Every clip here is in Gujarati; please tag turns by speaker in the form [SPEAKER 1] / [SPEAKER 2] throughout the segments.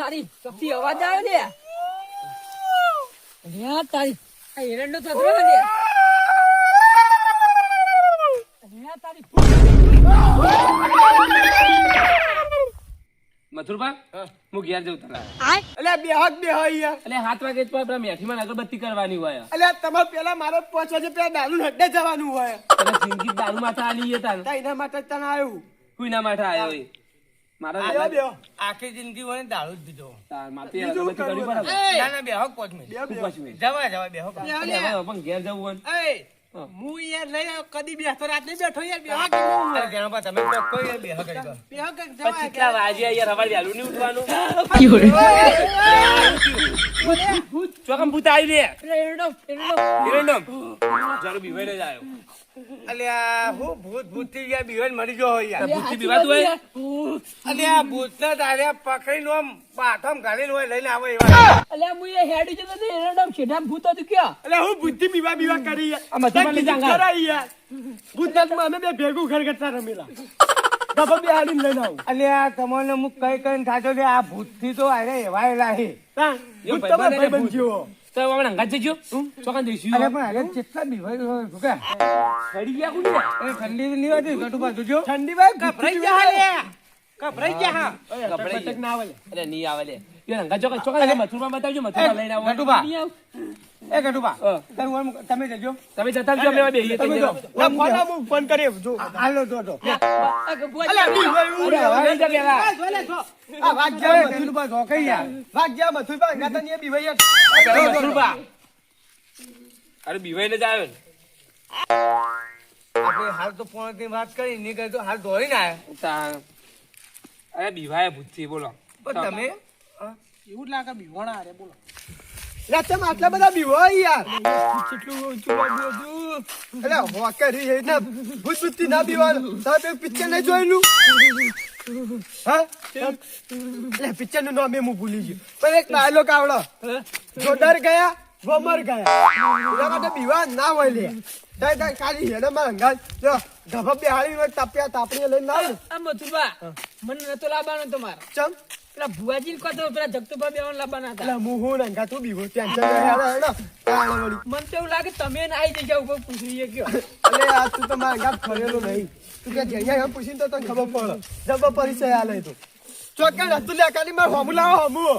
[SPEAKER 1] તારી કપી અવાજ આવ્યો લે તારી આ એરંડો તો લે તારી
[SPEAKER 2] મથુરભા હું ઘેર જઉં તને
[SPEAKER 3] અલ્યા બે યાર.
[SPEAKER 2] એટલે 7 વાગે જ પેલા મેઠીમાં અગરબત્તી કરવાની હોય
[SPEAKER 3] અલ્યા તમારે પેલા મારે 5 વાગે પેલા દારૂ હડ્ડે જવાનું હોય.
[SPEAKER 2] તને જિંદગી દારૂ માથે આલી હતા
[SPEAKER 3] તા એના માટે તને આવ્યું.
[SPEAKER 2] કોઈના માટે આવ્યો એ મારા
[SPEAKER 3] આવ્યો બે.
[SPEAKER 4] આખી જિંદગી હોય ને દારૂ જ દીધો.
[SPEAKER 2] માથે અગરબત્તી કરવી પડે
[SPEAKER 4] ના ના બેહો 5 મિનિટ.
[SPEAKER 2] તું 5 મિનિટ
[SPEAKER 4] જવા બેહો.
[SPEAKER 2] પણ ઘેર જવું હોય
[SPEAKER 3] હું યાર લઈ આવ્યો કદી બેસતો રાત નહીં બેઠો યાર બેહો
[SPEAKER 4] અરે ગણપા તમે તો કોઈ યાર બેહો કરી દો.
[SPEAKER 3] બેહો કે
[SPEAKER 2] પછી કેટલા વાગ્યા યાર સવારે વહેલું નહીં ઉઠવાનું ચોકમ ભૂત આવી રે
[SPEAKER 1] એરંડો
[SPEAKER 2] એરંડમ જરો બીવાઈ જ આવ્યો
[SPEAKER 4] અલ્યા હું ભૂત થી ગયા બીવન મરી ગયો હોય યાર.
[SPEAKER 2] ભૂતથી બીવાતું હોય
[SPEAKER 4] અલ્યા ભૂત ને તારે પકડીને આમ પાઠમ ઘાલીને હોય લઈને આવો એવા.
[SPEAKER 1] અલ્યા હું એ હેડી જતો તો એરંડો છેડા ભૂત હતું ક્યાં
[SPEAKER 3] અલ્યા હું બુદ્ધિ બીવા કરી યાર.
[SPEAKER 2] આ મથુરભા લઈ જા
[SPEAKER 3] કીધું ખરા યાર. ભૂતનાથમાં અમે બે ભેગું ઘર કરતા રમેલા. ડબ્બા બે હાડીને લઈને આવું.
[SPEAKER 4] અલ્યા તમને હું કઈ કઈ થાતો લે આ ભૂત થી તો અરે એવાયેલા હે.
[SPEAKER 3] તા ભૂત તમારા ભાઈબંધ જેવો.
[SPEAKER 2] તો હમણાં અંગાત જજો ચોકન દઈશું
[SPEAKER 4] અરે પણ અરે કેટલા બીવાય હોય શું કે
[SPEAKER 2] સડી ગયા કોણ
[SPEAKER 4] એ ઠંડી નહીં હોતી ઘટુ બાજુ જો.
[SPEAKER 3] ઠંડી ભાઈ
[SPEAKER 4] કપરાઈ જા લે કપરાઈ જા હા.
[SPEAKER 3] પટક ના આવે લે.
[SPEAKER 2] અરે નહીં આવે લે યાર અંગાત ચોકન મથુરભા બતાવજો મથુરભા લઈને આવો
[SPEAKER 4] ગટુભા.
[SPEAKER 2] નહીં આવ.
[SPEAKER 4] એ ઘટુબા તમે જજો.
[SPEAKER 2] તમે જતા આવજો અમે બેહીએ
[SPEAKER 4] તમે જો.
[SPEAKER 3] ના ફોન હું ફોન કરી જો.
[SPEAKER 4] હાલો જો
[SPEAKER 3] અલ્યા બીવાયું
[SPEAKER 4] અરે હવે
[SPEAKER 2] આવી જા પેલા
[SPEAKER 3] આ વાગ જા
[SPEAKER 4] મથુરભા જો કઈ યાર.
[SPEAKER 3] ભાગ જા મથુરભા ગાતા ની બીવાય
[SPEAKER 2] મથુરભા અરે બીવાઈને જ આવ્યો ને
[SPEAKER 4] આપણે હાલ તો પોણથી વાત કરી નહીં કરી તો હાલ દોડીને આવ્યા.
[SPEAKER 2] તા- અરે બીવાય ભૂતથી બોલો
[SPEAKER 4] પણ તમે
[SPEAKER 3] એવું લાગે બીવાણા અરે બોલો રાતમ આટલા બધા બીવા યાર કેટલું ઊંચું લાગ્યું હતું અરે હો કરી હે ના ભૂત ભૂતથી ના બીવાનું તમે પિક્ચર નહીં જોયેલું હા લે પિક્ચર નું નામ હું ભૂલી ગયો પણ એક ડાયલોગ આવડો જો ડર ગયા વો મર ગયા એના માટે બીવા ના હોય લે તાય કાલી હેડે માં અંગાજ જો ગભા બેહાડી હોય તાપ્યા તાપણી લઈને ના આવે
[SPEAKER 1] આ મથુરભા મને નતો લાવવાનો તમારે
[SPEAKER 3] ચમ
[SPEAKER 1] પેલા ભુવાજી કહો તો પેલા જગતુભા બેવાન લાવવાના હતા
[SPEAKER 3] એટલે હું હું અંગા તું બીવો ટેન્શન નહીં હેડે હેડે વળી
[SPEAKER 1] મને તો એવું લાગે તમે ને આવી જજો ઉપર પૂછીએ કયો
[SPEAKER 3] અલે આ તું તો મારા ગામ ફરેલો નહીં તું કે જગ્યા એમ પૂછીને તો તને ખબર પડે જબર પરિચય આલે તો ચોક્કસ હતું લે કાલી માર હોમું લાવો હોમું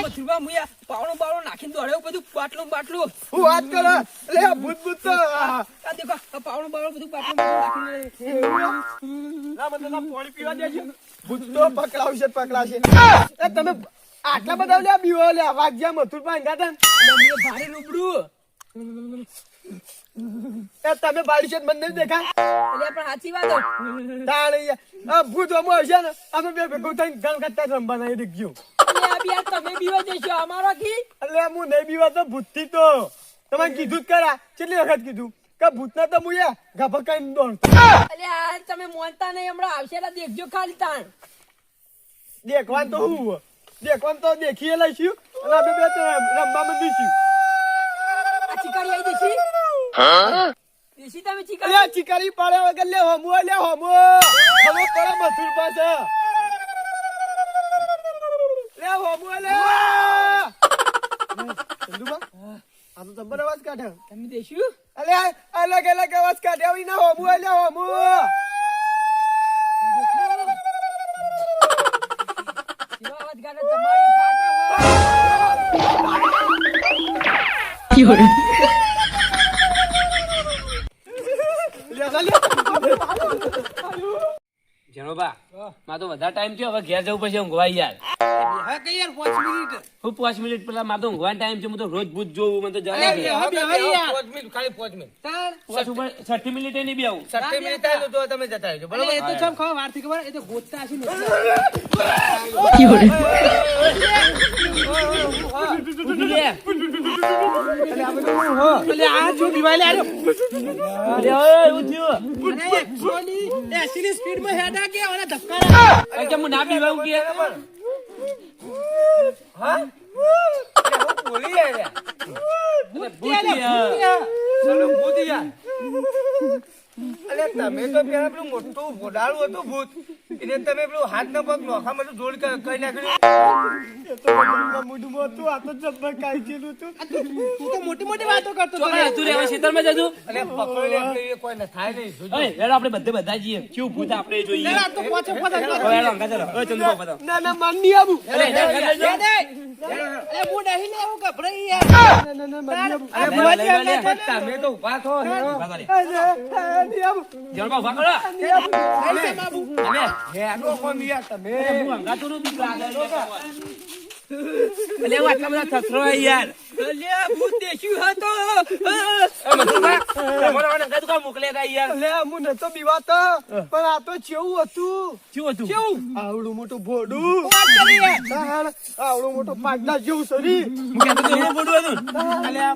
[SPEAKER 1] મથુરભા હું યા પાવણો બાવણો નાખીને દોડ્યો બધું બાટલું બાટલું
[SPEAKER 3] હું વાત કરો અલે આ ભૂત ભૂત તો
[SPEAKER 1] આ દેખો આ પાવણો બાવણો બધું બાટલું નાખીને
[SPEAKER 3] ના મને ના પાણી પીવા દેજો ભૂત તો પકડાવશે એ તમે આટલા બધા લે બીવો લે વાગ્યા મથુર પા અંગાતા
[SPEAKER 1] ભારે રૂબડું
[SPEAKER 3] એ તમે બાળી છે મને નહીં દેખા
[SPEAKER 1] એટલે પણ સાચી વાત હો.
[SPEAKER 3] તાણે આ ભૂત અમો હશે ને અમે બે ભેગું થઈને ગણ કરતા રમવા નહીં દીખ્યું
[SPEAKER 1] એટલે આ બી આ તમે બીવા જશો અમારો કી
[SPEAKER 3] એટલે હું નહીં બીવા તો ભૂતથી તો તમે કીધું જ કરા કેટલી વખત કીધું કે ભૂતના તો મુયા ગાભા કઈ દોડતો
[SPEAKER 1] એટલે આ તમે મોનતા નહીં હમણાં આવશે એટલે દેખજો ખાલી તાણ
[SPEAKER 3] દેખવાન તો હું દેખવાન તો દેખીએ લઈશું અને અમે બે તો રમવા બંધીશું
[SPEAKER 1] આ ચિકારી આવી દેશી દેશી તમે ચિકારી
[SPEAKER 3] અલ્યા ચિકારી પાડે વગર લે હોમો ખબર પડે મથુર પાસે લે હોમો લે ચંદુબા આ તો જબર અવાજ કાઢે
[SPEAKER 1] તમે દેશું
[SPEAKER 3] અલ્યા અલગ અલગ અવાજ કાઢે વિના હોમો લે હોમો
[SPEAKER 1] એવા અવાજ કાઢે તમારી ફાટો
[SPEAKER 2] જણોબા માં તો વધારે ટાઈમ થયો હવે ઘેર જવું પછી ઊંઘવા યાર
[SPEAKER 4] હવે કઈ યાર 5 મિનિટ.
[SPEAKER 2] હું 5 મિનિટ પેલા માં તો ઊંઘવાનો ટાઈમ છે હું તો રોજ ભૂત જોઉં મને તો જવા દે.
[SPEAKER 4] હવે 5 મિનિટ ખાલી 5 મિનિટ.
[SPEAKER 2] પાંચ ઉપર 30 મિનિટે નહીં બેહું
[SPEAKER 4] 30 મિનિટ થાય તો તમે જતા રહેજો બરોબર.
[SPEAKER 1] એ તો ચમ ખબર વાર થી ખબર એ તો ગોતતા હશે ને
[SPEAKER 2] ઉઠી લે.
[SPEAKER 4] એટલે આ જો દિવાલે આયો.
[SPEAKER 2] અરે ઓય, એવું થયું.
[SPEAKER 1] અરે 180 ની સ્પીડ માં હેડા કે ઓલા ધક્કા
[SPEAKER 2] અરે કેમ હું ના પીવાવું કે
[SPEAKER 4] હા બોલી યાર.
[SPEAKER 2] અરે ભૂત યાર.
[SPEAKER 4] ચલો ભૂત યાર. અલે તમે તો પેલા પેલું મોટું ઘોડાળું હતું ભૂત એટલે તમે પેલું હાથ નો પગ નોખામાં તો જોડ કઈ નાખ્યું
[SPEAKER 3] એ તો બધાના મૂડમાં હતું, આ તો જબ્બર કાઈ ગયેલું હતું. તું તો મોટી મોટી વાતો કરતો હતો.
[SPEAKER 2] ચોકડા તું રે હવે ખેતરમાં જજો.
[SPEAKER 4] અને પકડો લે આપણે એ કોઈ ના થાય નહીં જોજો.
[SPEAKER 2] ઓય હેડો આપણે બધા જઈએ. કેવું ભૂત આપણે જોઈએ.
[SPEAKER 3] આ તો પાછો પાછો
[SPEAKER 2] હવે હેડો અંગા ચાલો. ઓય ચંદુભા બતાવો.
[SPEAKER 3] ના ના માન નહીં આવું.
[SPEAKER 2] અરે હેડ જજો.
[SPEAKER 3] ના ના ના માન નહીં આવું.
[SPEAKER 2] અરે ભુવાજી અંગા ચાલો.
[SPEAKER 4] તમે તો ઉભા થો હેરો.
[SPEAKER 2] ઉભા કરી.
[SPEAKER 3] નહીં આવું.
[SPEAKER 2] જણમાં ઉભા કરો. અને
[SPEAKER 4] હેરો કોણ યાર તમે
[SPEAKER 2] હું અંગા તો બીક લાગે છે. અલે હું આટલા બધા થથરો યાર.
[SPEAKER 1] અલ્યા ભૂત દેખ્યું હતો.
[SPEAKER 2] મથુરભા તમારા અંગા તો કા મોકલે તા યાર.
[SPEAKER 3] લે હું નતો બીવાતો, પણ આ તો ચેવું હતું.
[SPEAKER 2] કેવું હતું?
[SPEAKER 3] આવડું મોટું ભોડું, તાણ આવડું મોટો પાટલા જેવું શરીર.
[SPEAKER 2] હું કહેતો તો એવું મોટું હતું.
[SPEAKER 4] અલ્યા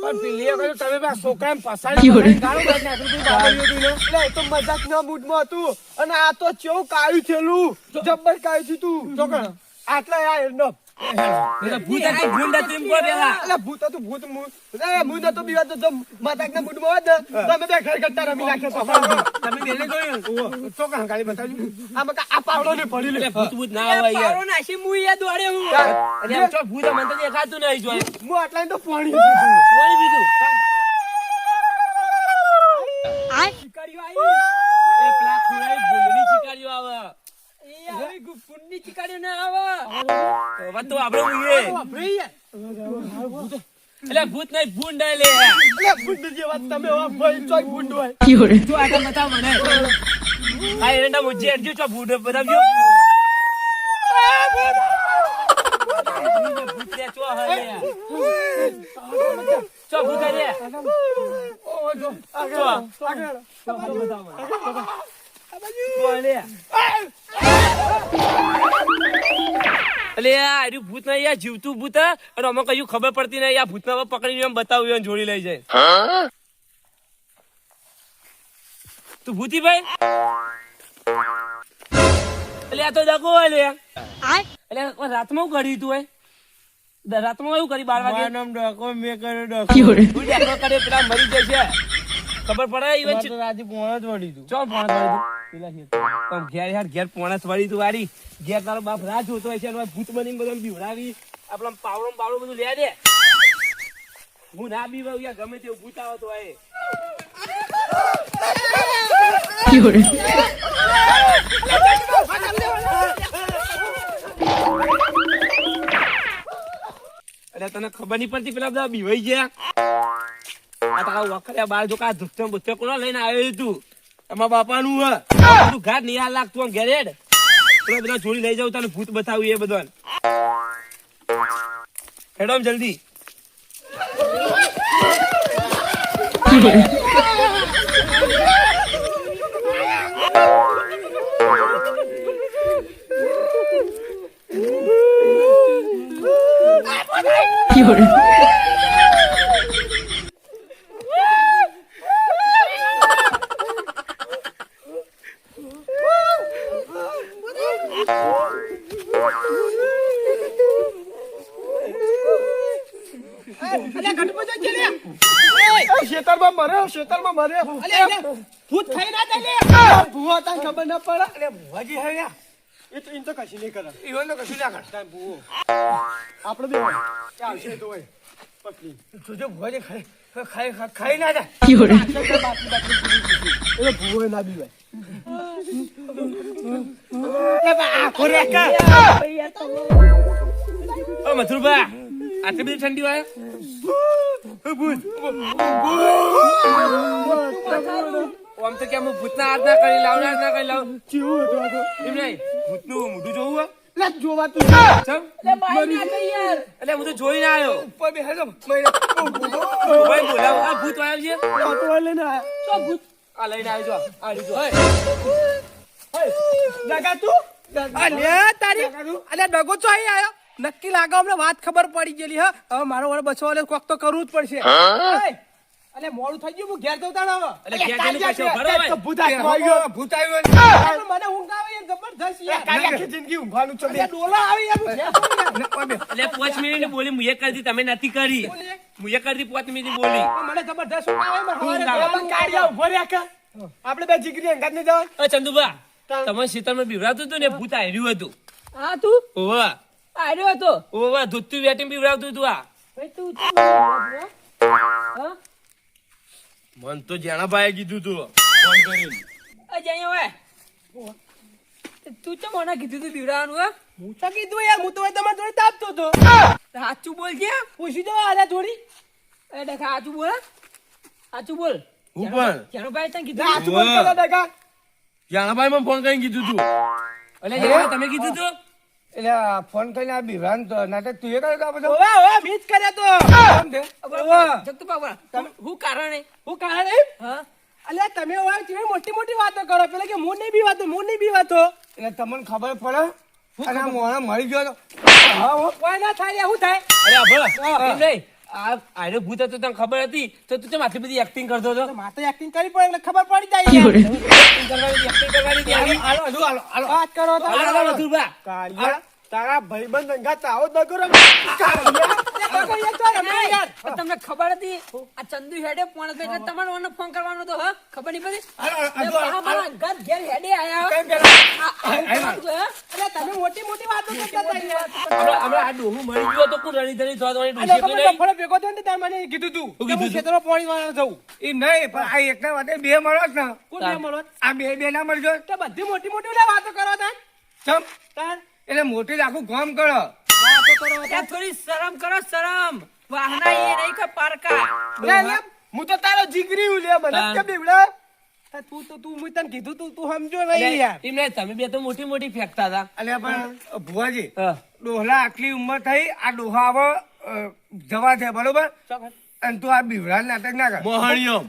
[SPEAKER 4] પણ પેલી વખત તમે બા છોકરાને ફસાડી ગાળો કાઢી નાખ્યું તું બાબરીઓ તું ને.
[SPEAKER 3] એટલે એ તો મજાકના મૂડમાં હતું, અને આ તો ચેવું કાયું થયેલું, જબ્બર કાયું થયું તું.
[SPEAKER 4] છોકરા
[SPEAKER 3] આટલા આ એનો
[SPEAKER 2] એટલે ભૂત હતું, ભૂંડ હતું એમ કહો પેલા.
[SPEAKER 3] એટલે ભૂત હતું, ભૂત હું નતો બીવાતો, તો મજાકના મૂડમાં હોત ને તો અમે બે ઘર કરતા રમી નાખ્યા હતા.
[SPEAKER 4] તમે બેને જોયું છોકરા ગાડી બતાવજો.
[SPEAKER 3] આમાં આ પાવડો ને પડી લે.
[SPEAKER 2] એટલે ભૂત ભૂત ના આવે યાર.
[SPEAKER 1] પારો નાસી મું યાદ દોડે હું.
[SPEAKER 2] અને આમ ચો ભૂત મને તો દેખાતું નહીં જોય.
[SPEAKER 3] હું આટલા તો પાણી પીધું.
[SPEAKER 2] કોણ બીજું?
[SPEAKER 1] શિકારીઓ આવી.
[SPEAKER 2] એ પેલા ખુરાઈ ભૂંડની શિકારીઓ આવે.
[SPEAKER 1] એ આવી ગુફુંડની શિકારીઓ ના આવે.
[SPEAKER 2] હવે તો આપણે ઉઈએ. એટલે ભૂત નહીં ભૂંડ લે.
[SPEAKER 3] એટલે ભૂંડ જેવા તમે હો, ભાઈ ચોય ભૂંડ હોય.
[SPEAKER 2] જો આગળ બતાવ મને. આ એરંડા મુજે અડજો ચો ભૂંડ બતાવજો. ભૂત લે ચો હે. ચો ભૂત લે.
[SPEAKER 3] આગળ આગળ
[SPEAKER 2] બતાવ મને. બોલે. અલે આ આર્યું ભૂત નહીં, યાર જીવતું ભૂત હે. અને અમે કયું ખબર પડતી નહીં, આ ભૂતના પકડીને એમ બતાવ્યું અને જોડી લઈ જાય. તું ભૂતી ભાઈ? એટલે આ તો દગો લે. એટલે રાતમાં શું કર્યું તું ભાઈ? રાતમાં એવું કરી 12 વાગે?
[SPEAKER 4] નામ ડકો મેં કર્યો ડકો.
[SPEAKER 2] તું ડેકો કરે પેલા મરી જશે. ખબર પડે ઈવન
[SPEAKER 4] તો રાતે પોણા જ વળી તું.
[SPEAKER 2] ચો પોણસ વાળી તું? પેલા પણ ઘેર યાર ઘેર પોણસ વાળી તું વાળી. ઘેર તારો બાપ રાહ જોતો હોય છે અને ભૂત બનીને બધું બીવડાવી આપણા પાવડો પાવડો બધું લે દે. હું ના બીવાવ યાર, ગમે તેવું ભૂત આવે તો આય. અરે તને ખબર નહીં પડતી પેલા બધા બીવાઈ ગયા. આ તારા વખર્યા બાર જો કા ધુચ્ચમ બુચ્ચમ કોનો લઈને આવ્યો તું? એમાં બાપાનું હે. તું ઘાટ નહીં હાલ લાગતું આમ ઘેર હેડ. પેલા બધા જોડી લઈ જાવ તને ભૂત બતાવું એ બધું. હેડો આમ જલ્દી.
[SPEAKER 3] શેતરમાં મર્યો, શેતરમાં મર્યો.
[SPEAKER 1] ભૂત ખાઈ ના જાય લે.
[SPEAKER 3] ભૂવા તાન ખબર ના પડે.
[SPEAKER 4] અરે ભુવાજી હે યા.
[SPEAKER 3] એ તો એમ તો કશી નહીં કરે.
[SPEAKER 4] ઈવન તો કશું ના કર.
[SPEAKER 3] તાન ભૂવો આપણે બે આવશે તો હોય પટલી.
[SPEAKER 4] જોજો ભુવાજી ખાઈ ના જાય.
[SPEAKER 3] એ ભૂવો ના બીવાય.
[SPEAKER 2] ઓ મથુરભા, આટલી બધી ઠંડી હોય? આમ તો કેમ ભૂતના હાથ ના કરી લાવ, હાથ ના કરી લાવ.
[SPEAKER 3] કેવું હતું આ તો?
[SPEAKER 2] એમ નહીં, ભૂતનું મોઢું જોવું હોય?
[SPEAKER 3] લે જોવાતું.
[SPEAKER 2] ચમ?
[SPEAKER 1] લે બાઈ ના ગઈ યાર.
[SPEAKER 2] એટલે હું તો જોઈને આવ્યો.
[SPEAKER 4] ઉપર બે હેલો.
[SPEAKER 2] ભાઈ બોલાવો, આ ભૂત આવ્યો છે.
[SPEAKER 3] આ તો લઈને આયા.
[SPEAKER 1] તો ભૂત
[SPEAKER 2] આ લઈને આવ્યો છો. આ લીધો.
[SPEAKER 3] જગા તું?
[SPEAKER 1] અલ્યા તારી અલ્યા ડગો ચો અહીં આયો. નક્કી લાગે અમને વાત ખબર પડી ગયેલી. હા હવે મારો વડે બચવા વાળે કોક તો કરવું જ પડશે. અલે મોડું થઈ ગયું, હું ઘેર જઉં તાણ હવે.
[SPEAKER 2] એટલે ઘેર જઈને પાછો ભરો ભાઈ.
[SPEAKER 3] ભૂત હાથમાં આવી ગયો.
[SPEAKER 4] ભૂત આવ્યો.
[SPEAKER 1] મને ઊંઘ આવે યાર, જબરદસ્ત યાર.
[SPEAKER 3] કાલે આખી જિંદગી ઊંઘવાનું છે બે.
[SPEAKER 1] અલ્યા ડોલા આવે યાર, હું ઘેર જઉં યાર.
[SPEAKER 2] એટલે 5 મિનિટ બોલી મુએ કરી દી, તમે નથી કરી. મુએ કરી દી 5 મિનિટ બોલી.
[SPEAKER 1] મને જબરદસ્ત ઊંઘ આવે. મને
[SPEAKER 2] ઊંઘ
[SPEAKER 1] સવારે
[SPEAKER 2] આવે.
[SPEAKER 1] જવાનું
[SPEAKER 3] કાઢ્યા ઉભો રહ્યા કા. આપણે બે જીગરી અંગાત ને જવાનું.
[SPEAKER 2] ઓ ચંદુભા, તમે શીતળમાં બીવડાવતું હતું ને ભૂત આયર્યું હતું
[SPEAKER 5] હા તું
[SPEAKER 2] ઓવા
[SPEAKER 5] આવ્યો હતો
[SPEAKER 2] ઓવા ધોતું વેટીને બીવડાવતું હતું આ
[SPEAKER 5] ભાઈ તું ચમ બોલ્યો? હા
[SPEAKER 2] મન તો જેણાભાઈએ કીધું તું ફોન કરીને
[SPEAKER 5] અજય અહીંયા હોય તું ચમ મને કીધું તું બીવડાવાનું હા
[SPEAKER 1] હું તો કીધું યાર, હું તો હવે તમારી જોડે તાપતો હતો.
[SPEAKER 5] સાચું બોલ છે
[SPEAKER 1] પૂછી દો આને થોડી.
[SPEAKER 5] એ દેખા સાચું બોલ હા? સાચું બોલ
[SPEAKER 2] હું પણ
[SPEAKER 5] ચાલો ભાઈ તને કીધું
[SPEAKER 3] સાચું બોલ પેલા ડગા.
[SPEAKER 2] જેણાભાઈ મને ફોન કરીને કીધું તું એટલે જેણાભાઈ તમે કીધું તું
[SPEAKER 4] એટલે આ ફોન કરીને આ બિહાન તો નાટક તું એ કર્યો તો આ બધો?
[SPEAKER 1] ઓવે ઓવે મીજ કર્યા તો.
[SPEAKER 4] કેમ છે?
[SPEAKER 5] જગતું બાબા હું કારણે
[SPEAKER 1] હું કારણ એમ?
[SPEAKER 5] હા
[SPEAKER 1] અલ્યા તમે હવે કેવી મોટી મોટી વાતો કરો, પેલા કે હું નહીં બીવાતો, હું નહીં બીવાતો.
[SPEAKER 4] એટલે તમને ખબર પડે અને આ મોણા મરી ગયો તો
[SPEAKER 1] હા હો, કોઈ ના થાય યાર, શું થાય?
[SPEAKER 2] અરે આ ભલા એમ નહીં આ આયરો ભૂત હતો તને ખબર હતી તો તું કેમ આટલી બધી એક્ટિંગ કરતો હતો
[SPEAKER 1] તો મારે એક્ટિંગ કરવી પડે એટલે ખબર પડી જાય યાર.
[SPEAKER 2] એક્ટિંગ કરવાની હતી.
[SPEAKER 4] હાલો હજુ હાલો હાલો
[SPEAKER 1] વાત કરો તો.
[SPEAKER 2] હાલો, હાલો, મથુરભા.
[SPEAKER 3] કાળિયા, તારા ભાઈબંધ અંગાત આવો જ ન કરો.
[SPEAKER 1] યાર
[SPEAKER 5] પણ તમને ખબર હતી આ ચંદુ હેડે ફોન હતો એટલે તમારે મને ફોન કરવાનો હતો હા ખબર નહીં પડી આ મારા ઘર ઘેર હેડે આયા
[SPEAKER 1] અલ્યા તમે મોટી મોટી વાતો કરતા હતા યાર.
[SPEAKER 2] હમણાં આ ડોહું મરી ગયો તો કોણ રણી થવા દોની
[SPEAKER 1] અલ્યા
[SPEAKER 2] ડોશી
[SPEAKER 1] તમે
[SPEAKER 2] નહીં
[SPEAKER 1] ડફોડે ભેગો થયો ને ત્યારે મને કીધું તું
[SPEAKER 2] શું
[SPEAKER 1] કે હું
[SPEAKER 2] કીધું તું?
[SPEAKER 1] ખેતરમાં પાણી વાળવા જઉં.
[SPEAKER 4] એ નહીં પણ આ એકના માટે બે મળો જ ને
[SPEAKER 1] કોણ બે મળો?
[SPEAKER 4] આ બે ના મળજો
[SPEAKER 1] તો બધી મોટી મોટી ઓલા વાતો કરો તાર.
[SPEAKER 4] ચમ
[SPEAKER 1] તાર
[SPEAKER 4] એટલે મોટી જ આખું કામ કરો
[SPEAKER 1] વાતો કરો તાર.
[SPEAKER 5] ત્યાં થોડી શરમ કરો શરમ વાહના એ નહીં કે પારકા
[SPEAKER 3] લે, લે, હું તો તારો જીગરી હું લે મને જ કે બીવડા.
[SPEAKER 1] તાર તું મું તને કીધું તું સમજો નહીં યાર.
[SPEAKER 2] એમ નહીં તમે બે તો મોટી મોટી ફેંકતા હતા
[SPEAKER 4] એટલે પણ ભુવાજી
[SPEAKER 2] હા.
[SPEAKER 4] ડોહલા આટલી ઉંમર થઈ આ ડોહા હવે જવા છે બરોબર અને તું આ બીવડા નાટક ના કર
[SPEAKER 2] મોહણીયમ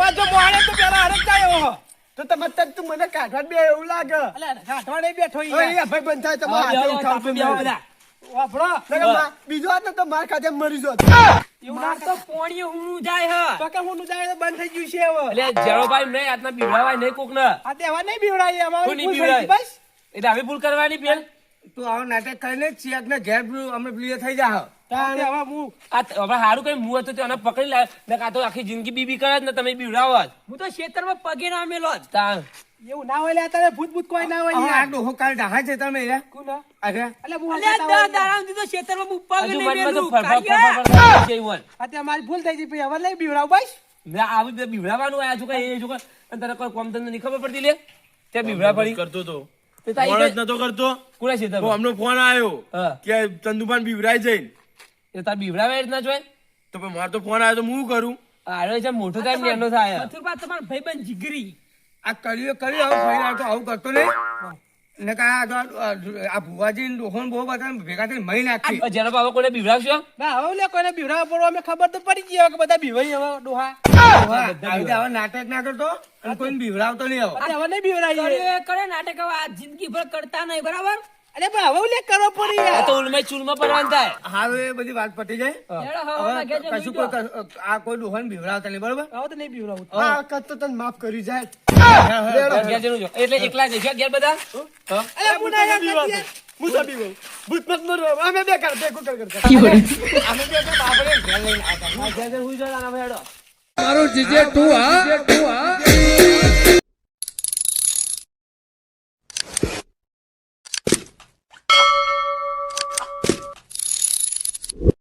[SPEAKER 1] ઓ જો મોડે તો પેલા હરજ જાય હો.
[SPEAKER 3] તો તમે તને તું મને કાઢવા બે એવું લાગે.
[SPEAKER 1] અલ્યા રાઠવાડે બેઠો
[SPEAKER 3] હવે
[SPEAKER 1] યાર.
[SPEAKER 3] એ ભાઈબંધ થાય તમારા હાથે
[SPEAKER 2] બેહો,
[SPEAKER 3] ઉઠાવતો
[SPEAKER 2] બેહો
[SPEAKER 3] નહીં.
[SPEAKER 2] બધા.
[SPEAKER 1] વાપરો.
[SPEAKER 3] નકર બીજો હાથ તો માર ખાતે મરી જોત.
[SPEAKER 1] એવું
[SPEAKER 5] માર
[SPEAKER 1] ના
[SPEAKER 5] તો પોણીએ ઊંડું જાય હ
[SPEAKER 1] તો કે હું જાય તો બંધ થઈ ગયું છે હવે.
[SPEAKER 2] એટલે જેણોભાઈ નહીં આજના બીવડાવાય નહીં કોક ને
[SPEAKER 1] આ તહેવાર નહીં બીવડાય અમારે
[SPEAKER 2] કોની
[SPEAKER 1] ભૂલ થઈ ગઈ
[SPEAKER 2] બીવડાય?
[SPEAKER 1] બસ.
[SPEAKER 2] એટલે આવી ભૂલ કરવાની બેન
[SPEAKER 4] તું આવો નાટક કરીને ચિયાક ને ઘેર અમે પ્રિય થઈ જા
[SPEAKER 1] આ તહેવાર હું
[SPEAKER 2] આ હવે સારું કઈ મું હતું તેને પકડી લાવ ને કાં તો આખી જિંદગી બીબી કરે જ ને તમે બીવડાવો જ
[SPEAKER 5] હું તો ખેતરમાં પગે ના મેલો જ
[SPEAKER 2] તાણ.
[SPEAKER 1] એવું ના હોય લે તારે ભૂત ભૂત કોઈ ના હોય
[SPEAKER 4] આ
[SPEAKER 1] યાર.
[SPEAKER 4] ડોહો કાલ ઢાહા છે તમે રે
[SPEAKER 1] કોણ?
[SPEAKER 4] અરે
[SPEAKER 1] અલ્યા હું
[SPEAKER 5] અલ્યા
[SPEAKER 1] હંગાત આવું.
[SPEAKER 5] દારામ દીધો ખેતરમાં હું પગ
[SPEAKER 2] હજુ
[SPEAKER 5] નહીં
[SPEAKER 2] મનમાં તો
[SPEAKER 5] મેલું
[SPEAKER 2] ફરફર
[SPEAKER 5] કાઢ્યા.
[SPEAKER 2] ફરફર ફરફર થઈ હોય.
[SPEAKER 1] આ તે અમારી ભૂલ થઈ ગઈ પછી હવે નહીં બીવડાવ બસ.
[SPEAKER 2] ને આવી રીતે બીવડાવાનું આ છોકરા એ છોકરા અને તને કોઈ કોમ ધંધો નહીં ખબર પડતી લે તે બીવડા પડી
[SPEAKER 6] કરતો તો
[SPEAKER 2] તે તારી
[SPEAKER 6] ફોન જ
[SPEAKER 2] કઈ-
[SPEAKER 6] નતો કરતો
[SPEAKER 2] કોના છે
[SPEAKER 6] તો
[SPEAKER 2] તારો?
[SPEAKER 6] અમને ફોન આવ્યો
[SPEAKER 2] હા.
[SPEAKER 6] કે ચંદુભાન બીવરાય જઈને
[SPEAKER 2] એ તાર બીવડાવાય રીતના જોય
[SPEAKER 6] તો પછી મારે તો ફોન આવ્યો તો હું શું કરું
[SPEAKER 2] આરો છે મોટો થાય ને એનો થાય
[SPEAKER 5] મથુરબા તમારો ભાઈબંધ જીગરી
[SPEAKER 4] આ કર્યું હવે ફરી તો આવું કરતો નહીં ને આ ભુવાજી ડોહો બહુ બધા ભેગા થઈને મહી નાખી
[SPEAKER 2] જેનો બાબા કોને બીવડાવશો
[SPEAKER 1] ના હવે લે કોઈને બીવડાવવા પડવા અમે ખબર તો પડી ગઈ હવે કે બધા બીવાઈ હવે ડોહા.
[SPEAKER 4] આવી રીતે હવે નાટક ના કરતો અને કોઈને બીવડાવતો નહીં હવે
[SPEAKER 1] આ તે હવે નહીં બીવડાવીએ.
[SPEAKER 5] કરે નાટક હવે આ જિંદગી ભર કરતા નહીં બરાબર
[SPEAKER 1] અરે પણ હવે લે કરવો પડી
[SPEAKER 2] આ
[SPEAKER 1] યાર.
[SPEAKER 2] તો ઉલમાઈ ચૂલમાં પડવાનું થાય
[SPEAKER 4] હવે એ બધી વાત પતી જાય
[SPEAKER 5] હેડો હવાના ઘેર
[SPEAKER 4] હવે
[SPEAKER 5] જઈને
[SPEAKER 4] કશું
[SPEAKER 5] ઊંઘજો.
[SPEAKER 4] કોઈ આ કોઈ ડોહાને બીવડાવતા નહીં બરોબર
[SPEAKER 1] હવે તો નહીં બીવડાવું.
[SPEAKER 3] આ વખત તો તને માફ કરી જાય.
[SPEAKER 2] ઘેર જઈને જો. એટલે એકલા જઈશું ઘેર બધા હા?
[SPEAKER 1] અલ્યા હું ના યાર નથી યાર.
[SPEAKER 3] હું તો બીવો. ભૂત મત મરો. અમે બે કર ભેગું કર.
[SPEAKER 4] અમે બે તો બાપડે ઘેર લઈને આવ્યા હતા.
[SPEAKER 2] ઘેર જઈને હુઈ જવાનું, હવે હેડો.
[SPEAKER 7] મારું જીજે તું હા